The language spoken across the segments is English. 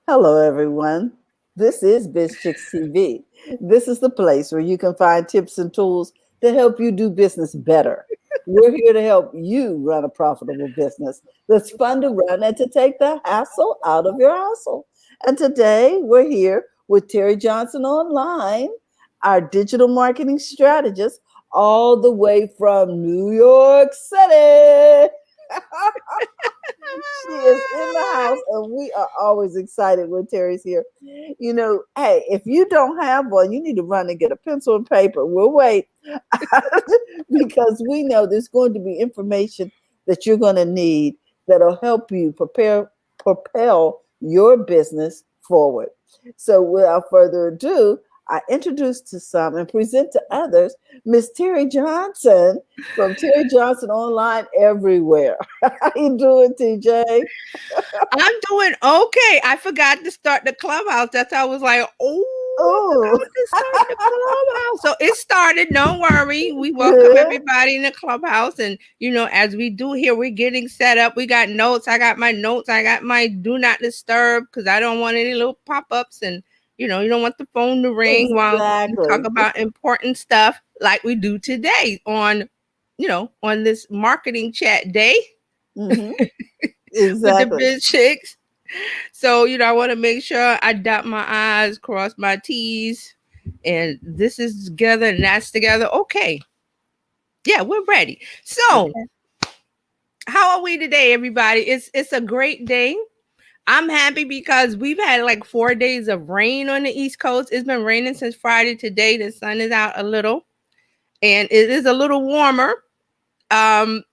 Hello, everyone. This is Biz Chicks TV. This is the place where you can find tips and tools to help you do business better. We're here to help you run a profitable business that's fun to run and to take the hassle out of your hustle. And today we're here with Terry Johnson Online, our digital marketing strategist, all the way from New York City. She is in the house, and we are always excited when Terry's here. Hey, if you don't have one, you need to run and get a pencil and paper. We'll wait because we know there's going to be information that you're going to need that'll help you propel your business forward. So, without further ado, I introduce to some and present to others Miss Terry Johnson from Terry Johnson Online Everywhere. How you doing, TJ? I'm doing okay. I forgot to start the clubhouse. That's how I was like, I Oh, forgot to start the clubhouse. So it started. Don't worry. We welcome good. everybody in the clubhouse. And, as we do here, we're getting set up. We got notes. I got my notes. I got my do not disturb because I don't want any little pop ups. And, you don't want the phone to ring while you talk Exactly. about important stuff like we do today on this marketing chat day Hmm. with the Exactly. biz chicks. So, I want to make sure I dot my I's, cross my T's, and this is together and that's together. Okay. Yeah, we're ready. So, Okay. how are we today, everybody? It's a great day. I'm happy because we've had like 4 days of rain on the East Coast. It's been raining since Friday. Today, the sun is out a little and it is a little warmer. And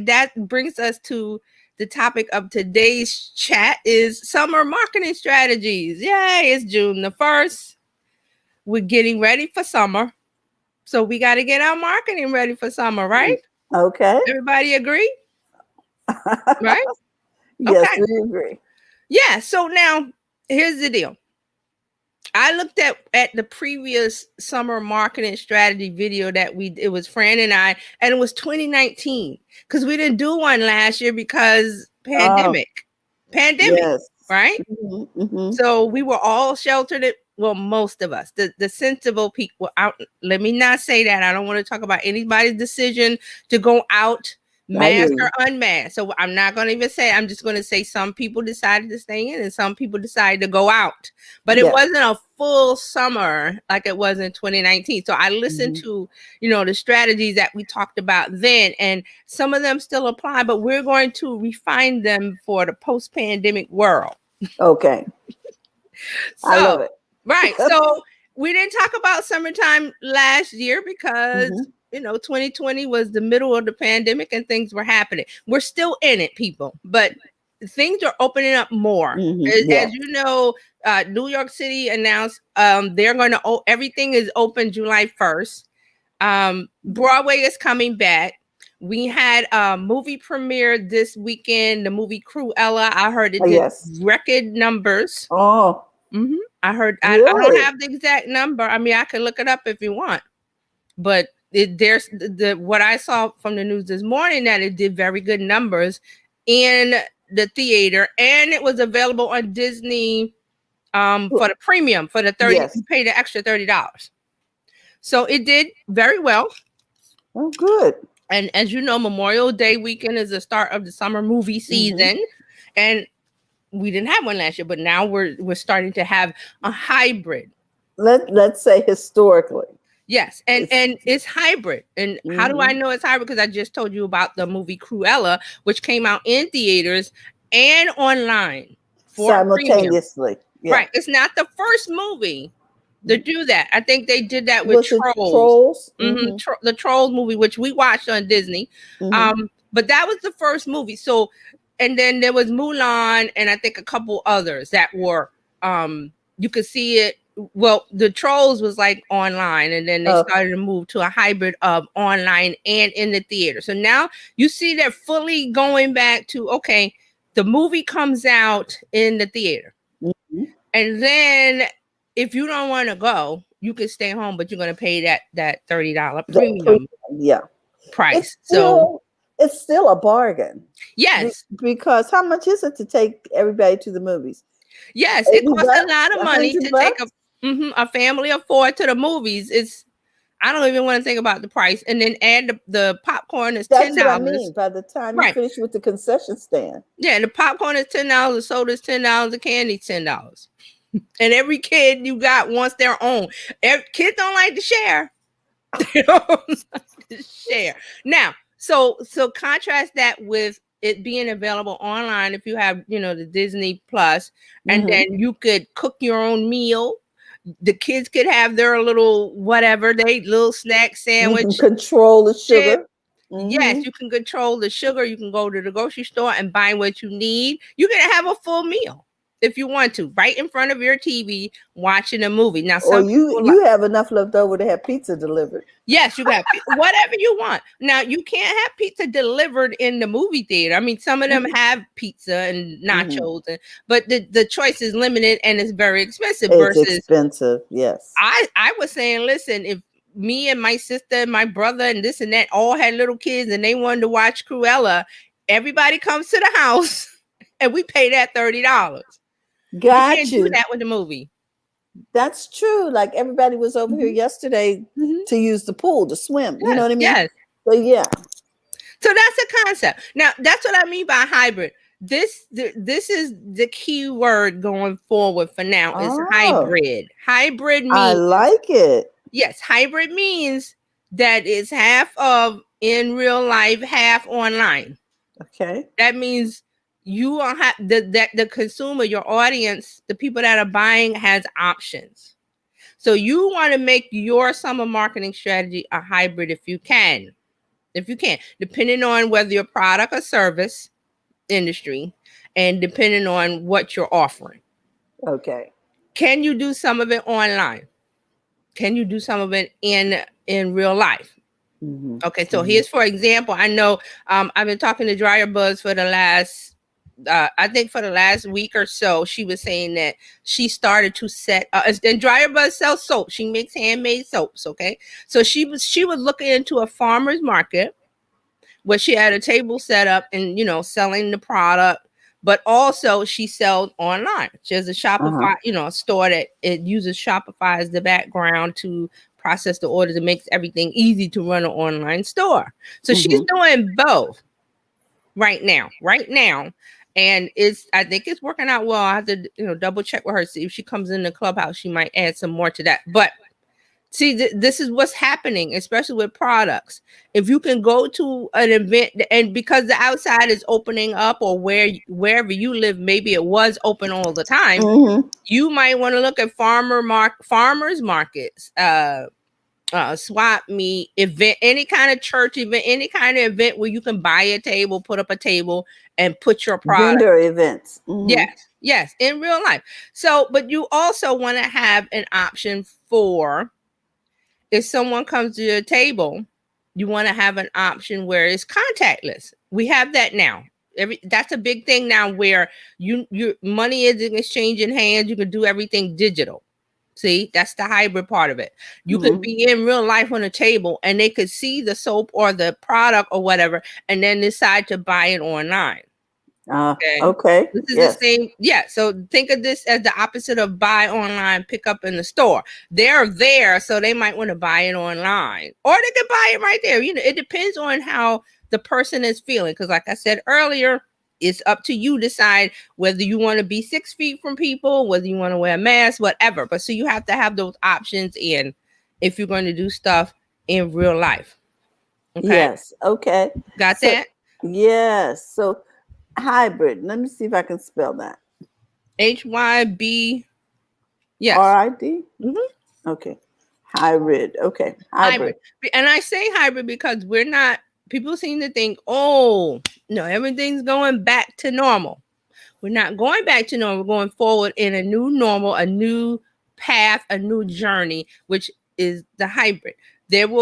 that brings us to the topic of today's chat is summer marketing strategies. Yay, it's June the 1st. We're getting ready for summer. So we got to get our marketing ready for summer, right? Okay. Everybody agree? Right? Yes, Okay. we agree. Yeah. So now here's the deal. I looked at the previous summer marketing strategy video that it was Fran and I, and it was 2019 because we didn't do one last year because Oh, pandemic, yes. right? Hmm. Hmm. So we were all sheltered. Well, most of us, the sensible people out. Let me not say that. I don't want to talk about anybody's decision to go out, I hear masked or you. unmasked. So I'm not going to even say. I'm just going to say some people decided to stay in, and some people decided to go out. But it Yeah. wasn't a full summer like it was in 2019. So I listened Hmm. to the strategies that we talked about then, and some of them still apply. But we're going to refine them for the post-pandemic world. Okay. I love So, it. right. So we didn't talk about summertime last year because, Hmm. 2020 was the middle of the pandemic and things were happening. We're still in it, people, but things are opening up more. Hmm. As Yes. you know, New York City announced they're going to, everything is open July 1st. Broadway is coming back. We had a movie premiere this weekend, the movie Cruella. I heard it Oh, did yes. record numbers. Oh, I heard I don't really? have the exact number. I mean, I can look it up if you want. But there's the what I saw from the news this morning that it did very good numbers in the theater and it was available on Disney for the premium for the 30 you Yes. pay the extra $30. So it did very well. Oh, good. And as you know, Memorial Day weekend is the start of the summer movie Hmm. season. And we didn't have one last year, but now we're starting to have a hybrid. Let's say historically. Yes, and It's and it's hybrid. And how do I hmm know it's hybrid? Because I just told you about the movie Cruella, which came out in theaters and online for a premium. simultaneously. Yeah. Right. It's not the first movie to do that. I think they did that with Was it Trolls. Trolls? Hmm. The Trolls movie, which we watched on Disney. Hmm. But that was the first movie. So, and then there was Mulan, and I think a couple others that were you could see it. Well, the Trolls was like online, and then they Okay. started to move to a hybrid of online and in the theater. So now you see they're fully going back to okay, the movie comes out in the theater, Mhm. and then if you don't want to go, you can stay home, but you're going to pay that $30 That premium yeah. It's price. So still it's still a bargain yes, because how much is it to take everybody to the movies? Yes, it costs a $80, lot of money to take $100. a family of four to the movies. It's I don't even want to think about the price, and then add the popcorn is That's what I $10. mean. By the time you Right. finish with the concession stand. Yeah, the popcorn is $10, the soda is $10, the candy $10. And every kid you got wants their own. Kids don't like to share. They don't like to share. Now, so contrast that with it being available online if you have, the Disney Plus, and then you could cook your own meal. The kids could have their little whatever, they little snack sandwich. You can control the sugar. Yes, you can control the sugar. You can go to the grocery store and buy what you need. You can have a full meal if you want to, right in front of your TV watching a movie. Now, Or you have enough left over to have pizza delivered. Yes, you got whatever you want. Now, you can't have pizza delivered in the movie theater. I mean, some of them have pizza and nachos, but the choice is limited and it's very expensive. It's expensive, yes. I was saying, listen, if me and my sister and my brother and this and that all had little kids and they wanted to watch Cruella, everybody comes to the house and we pay that $30. Got you can't do that with the movie. That's true. Like everybody was over here yesterday to use the pool to swim. Yes, you know what I mean? Yes. So yeah. So that's a concept. Now that's what I mean by hybrid. This is the key word going forward for now is hybrid. Hybrid means I like it. Yes, hybrid means that it's half of in real life, half online. Okay. That means you are the consumer, your audience, the people that are buying has options. So you want to make your summer marketing strategy a hybrid if you can. Depending on whether your product or service industry and depending on what you're offering. Okay. Can you do some of it online? Can you do some of it in real life? Okay, so here's, for example, I know I've been talking to Dryer Buzz for the last I think for the last week or so. She was saying that she started to set and Dryer Buzz sells soap. She makes handmade soaps. Okay, so she was looking into a farmer's market where she had a table set up and selling the product, but also she sells online. She has a Shopify, a store that it uses Shopify as the background to process the orders and makes everything easy to run an online store. So she's doing both right now. And I think it's working out well. I have to, double check with her. See if she comes in the clubhouse, she might add some more to that. But see, this is what's happening, especially with products. If you can go to an event, and because the outside is opening up, or wherever you live, maybe it was open all the time, you might want to look at farmers markets, swap meet event, any kind of church event, any kind of event where you can buy a table, put up a table, and put your product. Vendor events. Yes, in real life. So, but you also want to have an option for if someone comes to your table, you want to have an option where it's contactless. We have that now. That's a big thing now, where your money is in exchange in hands. You can do everything digital. See, that's the hybrid part of it. You could be in real life on a table and they could see the soap or the product or whatever, and then decide to buy it online. Okay. This is the same. Yeah. So think of this as the opposite of buy online, pick up in the store. They're there, so they might want to buy it online, or they could buy it right there. It depends on how the person is feeling. Because like I said earlier, it's up to you to decide whether you want to be 6 feet from people, whether you want to wear a mask, whatever. But so you have to have those options in if you're going to do stuff in real life. Okay? Yes. Okay. Got that? Yes. So hybrid. Let me see if I can spell that. HYB. Yes. RID? Okay. Hybrid. Okay. Hybrid. And I say hybrid because we're not, people seem to think, oh, no, everything's going back to normal. We're not going back to normal. We're going forward in a new normal, a new path, a new journey, which is the hybrid. There will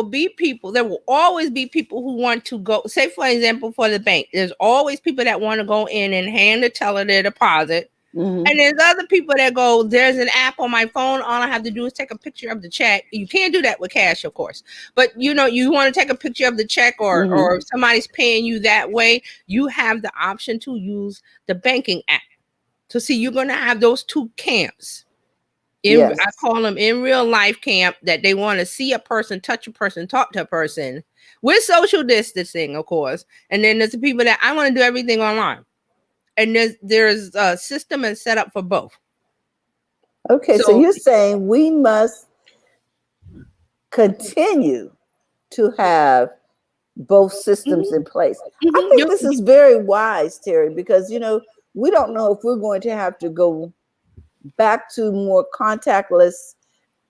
always be people who want to go, say, for example, for the bank, there's always people that want to go in and hand the teller their deposit. And there's other people that go, there's an app on my phone. All I have to do is take a picture of the check. You can't do that with cash, of course. But, you want to take a picture of the check or if somebody's paying you that way, you have the option to use the banking app. So see, you're going to have those two camps. Yes. I call them in real life camp, that they want to see a person, touch a person, talk to a person with social distancing, of course. And then there's the people that I want to do everything online. And there's a system and setup for both. Okay, so you're saying we must continue to have both systems in place. I think this is very wise, Terry, because, we don't know if we're going to have to go back to more contactless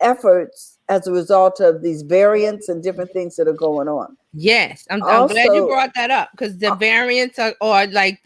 efforts as a result of these variants and different things that are going on. Yes, I'm glad you brought that up, because the variants or like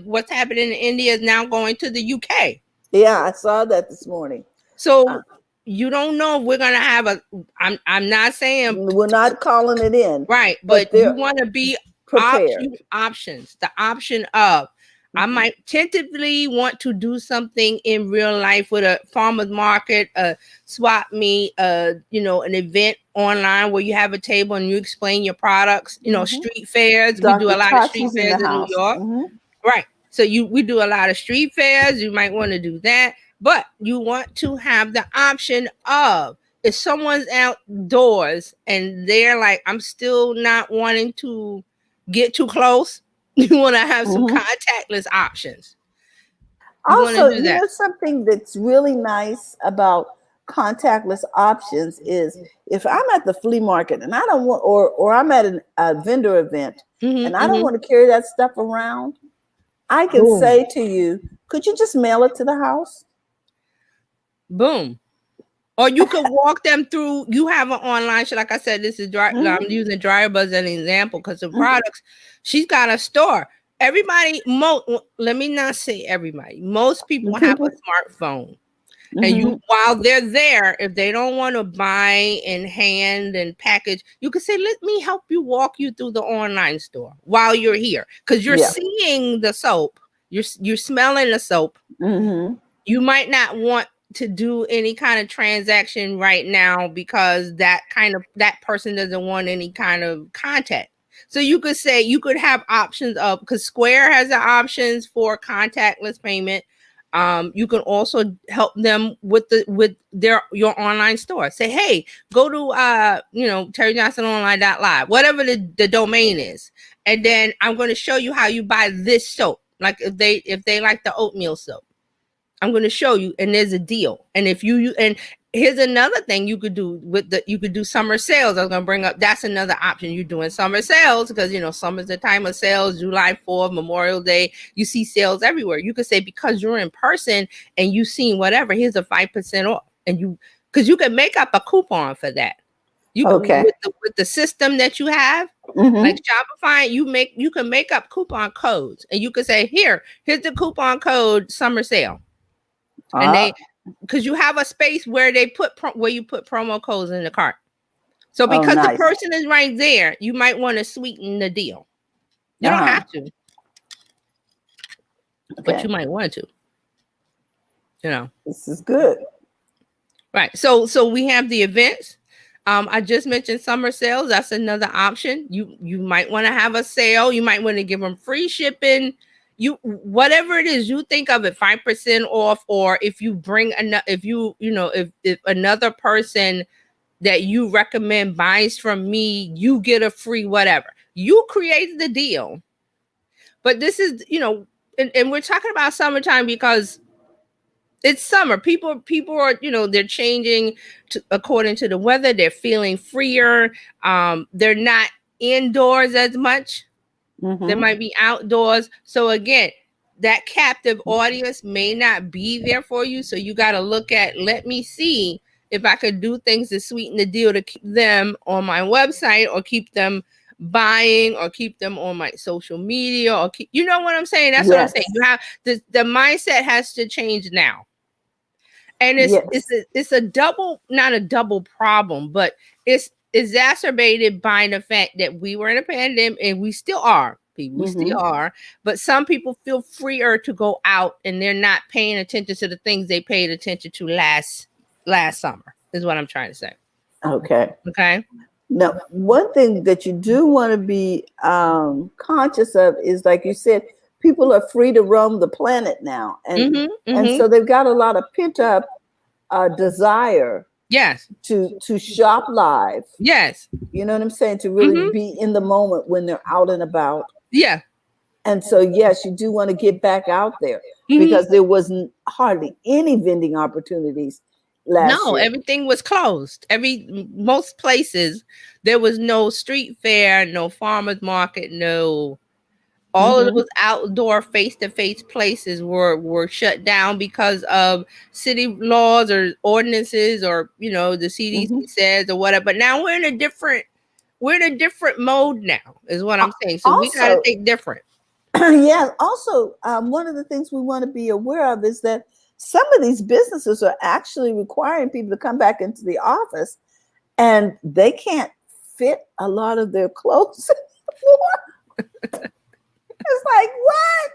what's happening in India is now going to the UK. Yeah, I saw that this morning. So you don't know if we're gonna have I'm not saying we're not calling it in, right, but you want to be prepared. Options. The option of I might tentatively want to do something in real life with a farmer's market, a swap meet, an event online where you have a table and you explain your products. Street fairs. We do a lot of street fairs in New York, right? So we do a lot of street fairs. You might want to do that, but you want to have the option of, if someone's outdoors and they're like, I'm still not wanting to get too close, you want to have some contactless options. Also, something that's really nice about contactless options is if I'm at the flea market and I don't want, or I'm at a vendor event and I don't want to carry that stuff around, I can say to you, could you just mail it to the house? Boom. Or you could walk them through. You have an online, like I said, this is I'm using Dryer Buzz as an example because the products, she's got a store. Everybody, let me not say everybody. Most people have a smartphone. And while they're there, if they don't want to buy in hand and package, you can say, let me help you walk you through the online store while you're here. Because you're seeing the soap. You're smelling the soap. You might not want to do any kind of transaction right now because that person doesn't want any kind of contact. So you could say, you could have options of, because Square has the options for contactless payment. You can also help them with your online store. Say, hey, go to TerryJohnsonOnline.live, whatever the domain is, and then I'm going to show you how you buy this soap. Like if they like the oatmeal soap, I'm going to show you, and there's a deal. And and here's another thing you could do you could do summer sales. I was going to bring up, that's another option. You're doing summer sales because, summer's the time of sales, July 4th, Memorial Day. You see sales everywhere. You could say, because you're in person and you've seen whatever, here's a 5% off. And because you can make up a coupon for that. With the system that you have, like Shopify, you can make up coupon codes, and you can say, here's the coupon code summer sale. And because you have a space where they where you put promo codes in the cart. So because the person is right there, you might want to sweeten the deal. You don't have to, but you might want to. This is good, right? So we have the events. I just mentioned summer sales. That's another option. You might want to have a sale. You might want to give them free shipping. Whatever it is, you think of it 5% off, or if you bring if another person that you recommend buys from me, you get a free whatever. You create the deal. But this is, and we're talking about summertime because it's summer. People are, they're changing according to the weather. They're feeling freer. They're not indoors as much. They might be outdoors. So again, that captive audience may not be there for you. So you got to look at, let me see if I could do things to sweeten the deal to keep them on my website, or keep them buying, or keep them on my social media, or you know what I'm saying? That's what I'm saying. You have the mindset has to change now. And it's a double, not a double problem, but it's exacerbated by the fact that we were in a pandemic, and we still are. We still are, but some people feel freer to go out, and they're not paying attention to the things they paid attention to last summer, is what I'm trying to say. Okay. Now, one thing that you do want to be conscious of is, like you said, people are free to roam the planet now, and so they've got a lot of pent up desire. Yes. To shop live. Yes. You know what I'm saying? To really be in the moment when they're out and about. Yeah. And so, yes, you do want to get back out there because there wasn't hardly any vending opportunities last year. Everything was closed. Most places, there was no street fair, no farmers market, no. All of those outdoor face-to-face places were shut down because of city laws or ordinances, or the CDC says or whatever. But now we're in a different mode now, is what I'm saying. So we gotta think different. Yeah. Also, one of the things we want to be aware of is that some of these businesses are actually requiring people to come back into the office, and they can't fit a lot of their clothes anymore. It's like, what?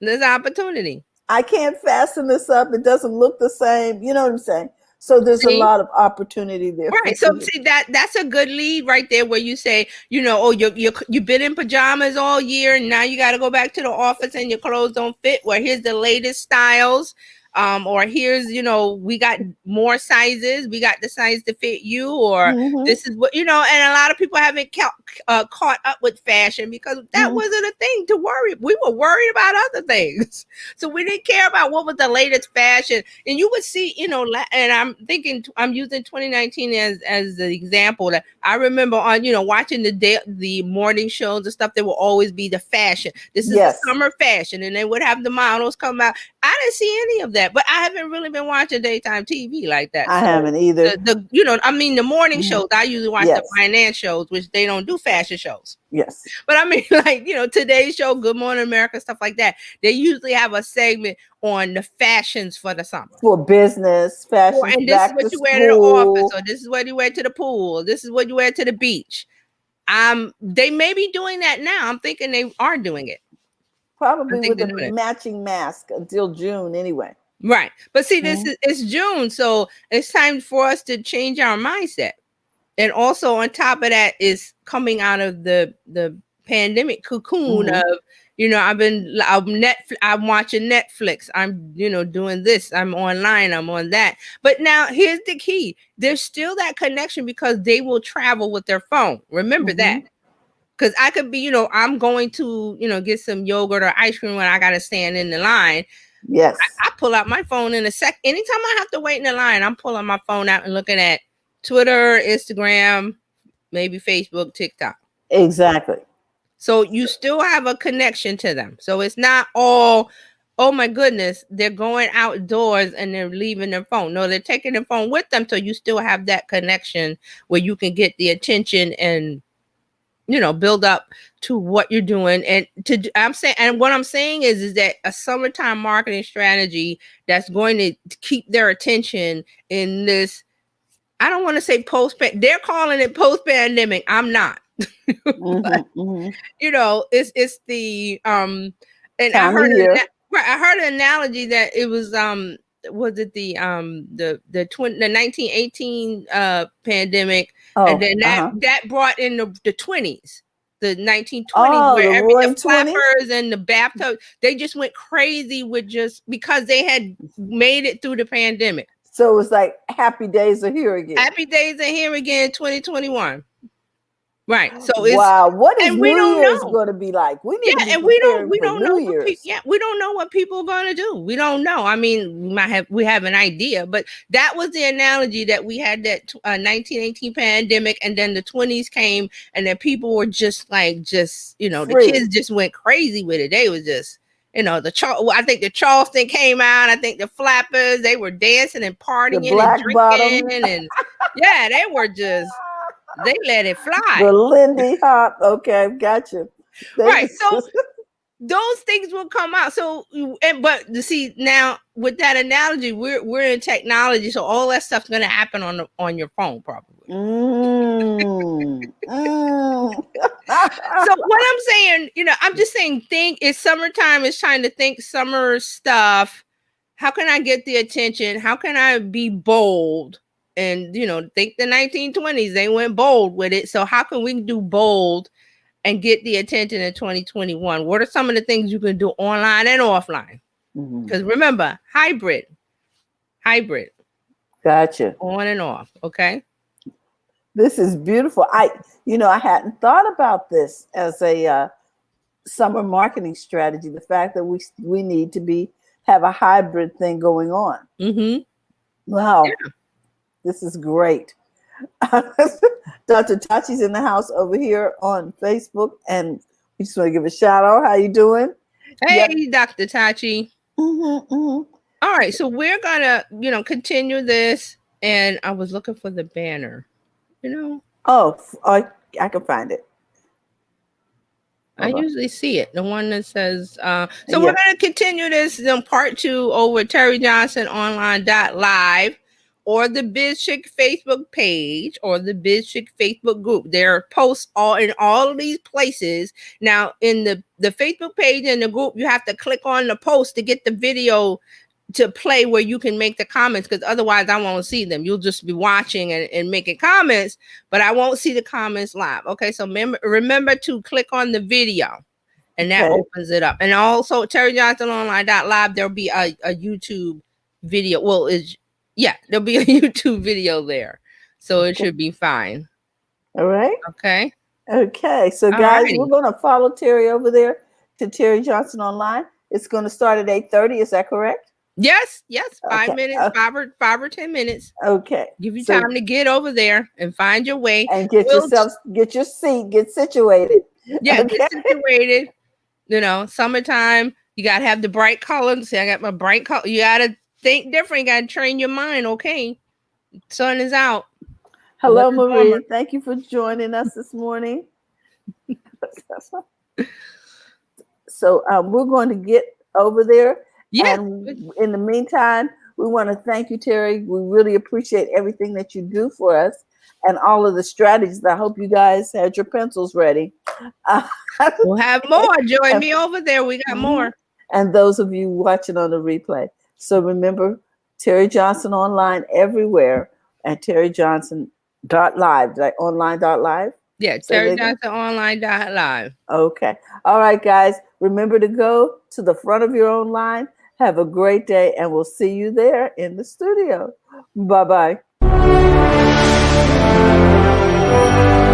There's opportunity. I can't fasten this up. It doesn't look the same. You know what I'm saying? So there's a lot of opportunity there. Right. So see, that's a good lead right there, where you say, you've been in pajamas all year, and now you got to go back to the office and your clothes don't fit. Well, here's the latest styles. Or here's, we got more sizes. We got the size to fit you, or this is what, and a lot of people haven't caught up with fashion because that wasn't a thing to worry. We were worried about other things. So we didn't care about what was the latest fashion. And you would see, and I'm using 2019 as the example, that I remember on, watching the morning shows and stuff, there will always be the fashion. This is the summer fashion. And they would have the models come out. I didn't see any of that, but I haven't really been watching daytime TV like that. I haven't either. The morning shows, I usually watch the finance shows, which they don't do fashion shows. Yes. But I mean, like, Today's Show, Good Morning America, stuff like that. They usually have a segment on the fashions for the summer. For business, fashion. And this is what you wear to the office, or this is what you wear to the pool, this is what you wear to the beach. They may be doing that now. I'm thinking they are doing it. Probably with a matching mask until June anyway. Right. But see, it's June, so it's time for us to change our mindset. And also on top of that is coming out of the pandemic cocoon of, I'm watching Netflix. I'm, doing this. I'm online. I'm on that. But now here's the key. There's still that connection because they will travel with their phone. Remember that. Because I could be, I'm going to, get some yogurt or ice cream when I got to stand in the line. Yes. I pull out my phone in a sec. Anytime I have to wait in the line, I'm pulling my phone out and looking at Twitter, Instagram, maybe Facebook, TikTok. Exactly. So you still have a connection to them. So it's not all, oh my goodness, they're going outdoors and they're leaving their phone. No, they're taking their phone with them. So you still have that connection where you can get the attention and, build up to what you're doing. And what I'm saying is that a summertime marketing strategy that's going to keep their attention in this, I don't want to say they're calling it post-pandemic. I'm not. But, it's the and I heard an analogy that it was the 1918 pandemic, and then that brought in the 20s, the 1920s, where the flappers and the bathtub, they just went crazy with just because they had made it through the pandemic. So it was like happy days are here again. Happy days are here again, 2021. Right. So it's what is New Year's going to be like? We need to be we don't know we don't know what people are going to do. We don't know. I mean, we have an idea, but that was the analogy that we had, that 1918 pandemic, and then the 20s came, and then people were just free. The kids just went crazy with it. They was just I think the Charleston came out. I think the Flappers, they were dancing and partying and drinking, and they were just. They let it fly. The Lindy Hop. Okay, gotcha. Right. So those things will come out. So, but you see, now with that analogy, we're in technology, so all that stuff's going to happen on your phone, probably. So what I'm saying, I'm just saying, it's summertime. It's trying to think summer stuff. How can I get the attention? How can I be bold? And think the 1920s, they went bold with it. So how can we do bold and get the attention in 2021? What are some of the things you can do online and offline? Because remember, hybrid, Gotcha. on and off. Okay. This is beautiful. I hadn't thought about this as a summer marketing strategy. The fact that we need to have a hybrid thing going on. Wow, yeah. This is great. Dr. Tachi's in the house over here on Facebook, and we just want to give a shout out. How you doing? Hey, yep. Dr. Tachi. All right, so we're gonna, continue this, and I was looking for the banner. Oh, I can find it. I usually see it, the one that says. So we're gonna continue this part 2 over terryjohnsononline.live. Or the BizChick Facebook page or the BizChick Facebook group. There are posts in all of these places. Now, in the Facebook page and the group, you have to click on the post to get the video to play where you can make the comments, because otherwise I won't see them. You'll just be watching and making comments, but I won't see the comments live. Okay, so remember to click on the video, and that opens it up. And also, terryjohnsononline.live, there'll be a YouTube video. Well, there'll be a YouTube video there. So it should be fine. All right. Okay. So guys, we're going to follow Terry over there to Terry Johnson Online. It's going to start at 8:30. Is that correct? Yes. 5 minutes, 5 or 10 minutes. Okay. Give you time to get over there and find your way. And get your seat, get situated. Yeah, get situated. Summertime, you got to have the bright colors. See, I got my bright color. You got to think different. You got to train your mind. Okay. Sun is out. Hello, Maria. Thank you for joining us this morning. So we're going to get over there. Yeah. And in the meantime, we want to thank you, Terry. We really appreciate everything that you do for us and all of the strategies. I hope you guys had your pencils ready. We'll have more. Join me over there. We got more. And those of you watching on the replay. So remember, Terry Johnson Online everywhere at terryjohnson.live, like online.live. Yeah, terryjohnsononline.live. Okay. All right, guys. Remember to go to the front of your own line. Have a great day, and we'll see you there in the studio. Bye-bye.